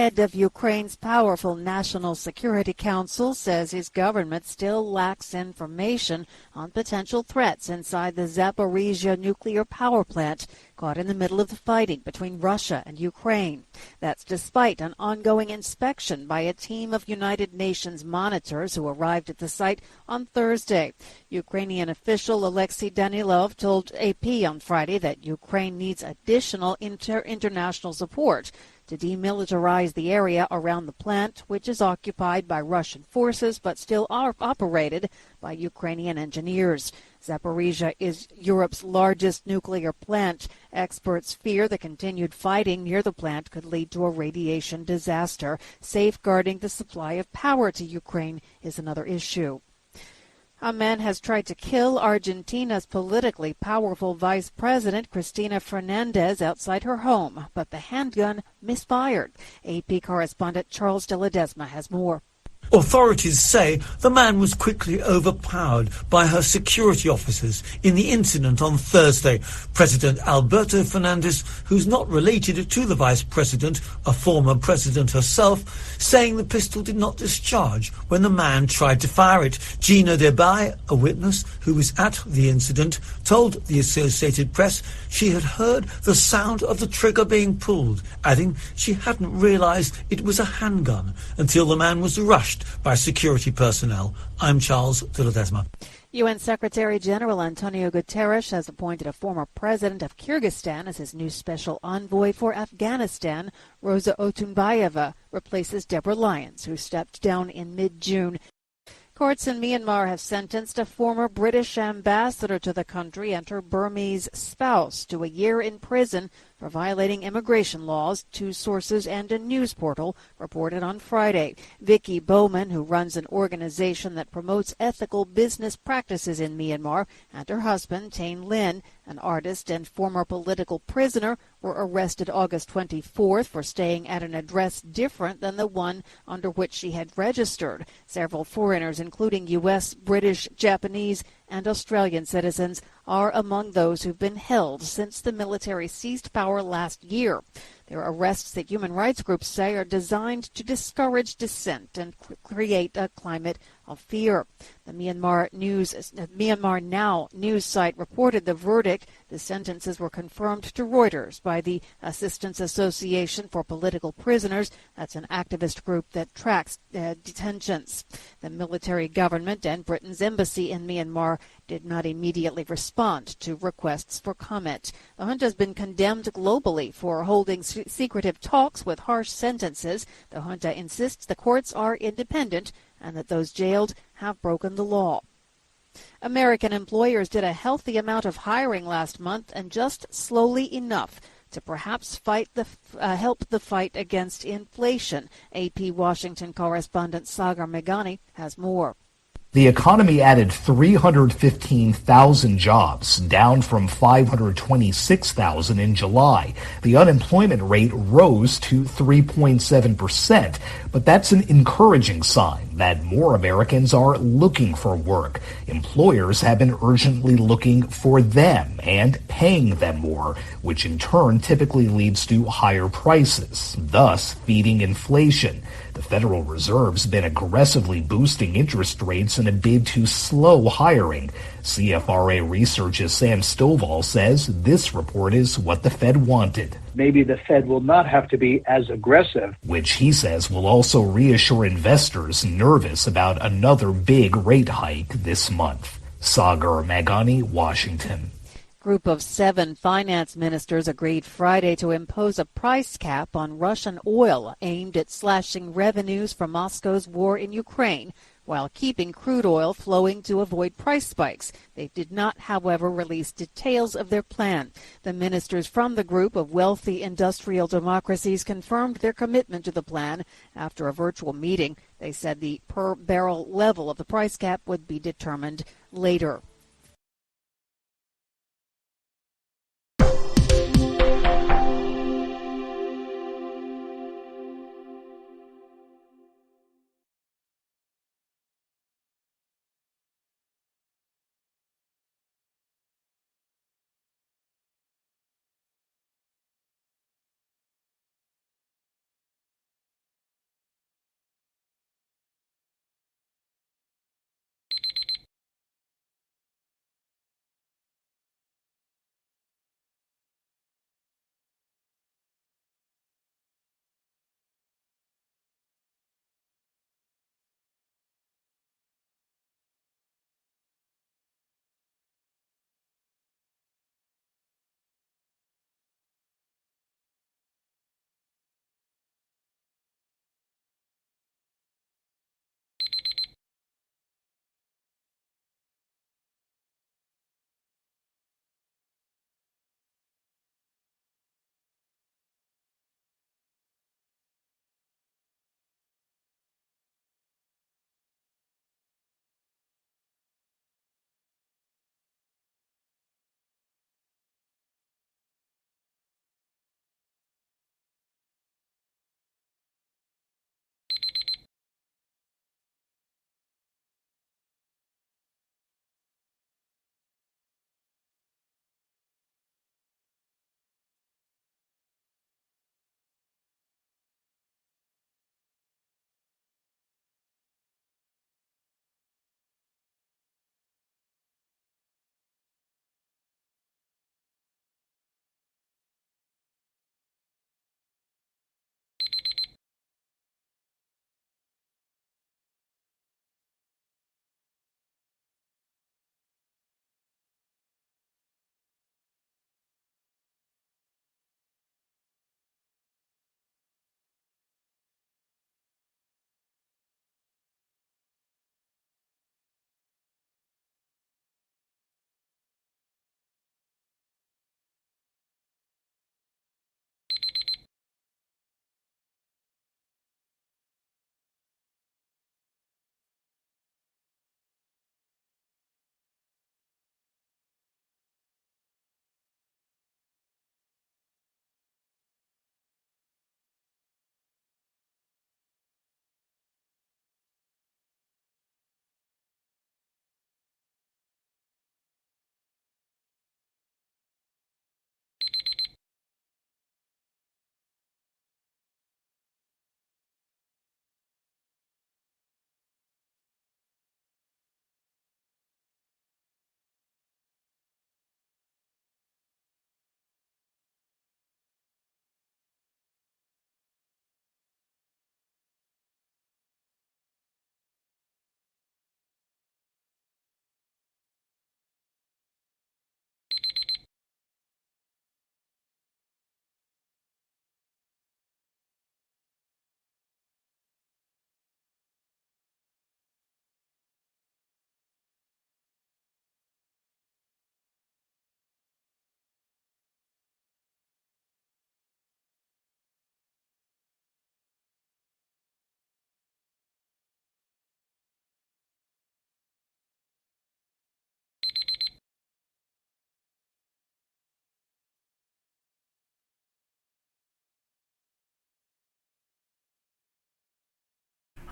head of Ukraine's powerful National Security Council says his government still lacks information on potential threats inside the Zaporizhzhia nuclear power plant, caught in the middle of the fighting between Russia and Ukraine. That's despite an ongoing inspection by a team of United Nations monitors who arrived at the site on Thursday. Ukrainian official Alexei Danilov told AP on Friday that Ukraine needs additional international support to demilitarize the area around the plant, which is occupied by Russian forces but still operated by Ukrainian engineers. Zaporizhzhia is Europe's largest nuclear plant. Experts fear the continued fighting near the plant could lead to a radiation disaster. Safeguarding the supply of power to Ukraine is another issue. A man has tried to kill Argentina's politically powerful Vice President Cristina Fernandez outside her home, but the handgun misfired. AP correspondent Charles de Ledesma has more. Authorities say the man was quickly overpowered by her security officers in the incident on Thursday. President Alberto Fernandez, who's not related to the vice president, a former president herself, saying the pistol did not discharge when the man tried to fire it. Gina Debay, a witness who was at the incident, told the Associated Press she had heard the sound of the trigger being pulled, adding she hadn't realized it was a handgun until the man was rushed by security personnel. I'm Charles de Ledesma. UN Secretary General Antonio Guterres has appointed a former president of Kyrgyzstan as his new special envoy for Afghanistan. Rosa Otunbayeva replaces Deborah Lyons, who stepped down in mid-June. Courts in Myanmar have sentenced a former British ambassador to the country and her Burmese spouse to a year in prison for violating immigration laws, two sources and a news portal reported on Friday. Vicky Bowman, who runs an organization that promotes ethical business practices in Myanmar, and her husband, Tain Lin, an artist and former political prisoner, were arrested August 24th for staying at an address different than the one under which she had registered. Several foreigners, including U.S., British, Japanese, and Australian citizens, are among those who've been held since the military seized power last year. Their arrests, that human rights groups say, are designed to discourage dissent and create a climate of fear. The Myanmar Now news site reported the verdict. The sentences were confirmed to Reuters by the Assistance Association for Political Prisoners. That's an activist group that tracks detentions. The military government and Britain's embassy in Myanmar did not immediately respond to requests for comment. The junta has been condemned globally for holding secretive talks with harsh sentences. The junta insists the courts are independent and that those jailed have broken the law. American employers did a healthy amount of hiring last month, and just slowly enough to perhaps help the fight against inflation. AP Washington correspondent Sagar Meghani has more. The economy added 315,000 jobs, down from 526,000 in July. The unemployment rate rose to 3.7%, but that's an encouraging sign that more Americans are looking for work. Employers have been urgently looking for them and paying them more, which in turn typically leads to higher prices, thus feeding inflation. The Federal Reserve's been aggressively boosting interest rates in a bid to slow hiring. CFRA research's Sam Stovall says this report is what the Fed wanted. Maybe the Fed will not have to be as aggressive, which he says will also reassure investors nervous about another big rate hike this month. Sagar Meghani, Washington. Group of 7 finance ministers agreed Friday to impose a price cap on Russian oil aimed at slashing revenues from Moscow's war in Ukraine, while keeping crude oil flowing to avoid price spikes. They did not, however, release details of their plan. The ministers from the group of wealthy industrial democracies confirmed their commitment to the plan after a virtual meeting. They said the per-barrel level of the price cap would be determined later.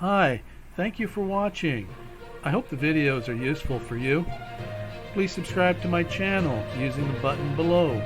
Hi, thank you for watching. I hope the videos are useful for you. Please subscribe to my channel using the button below.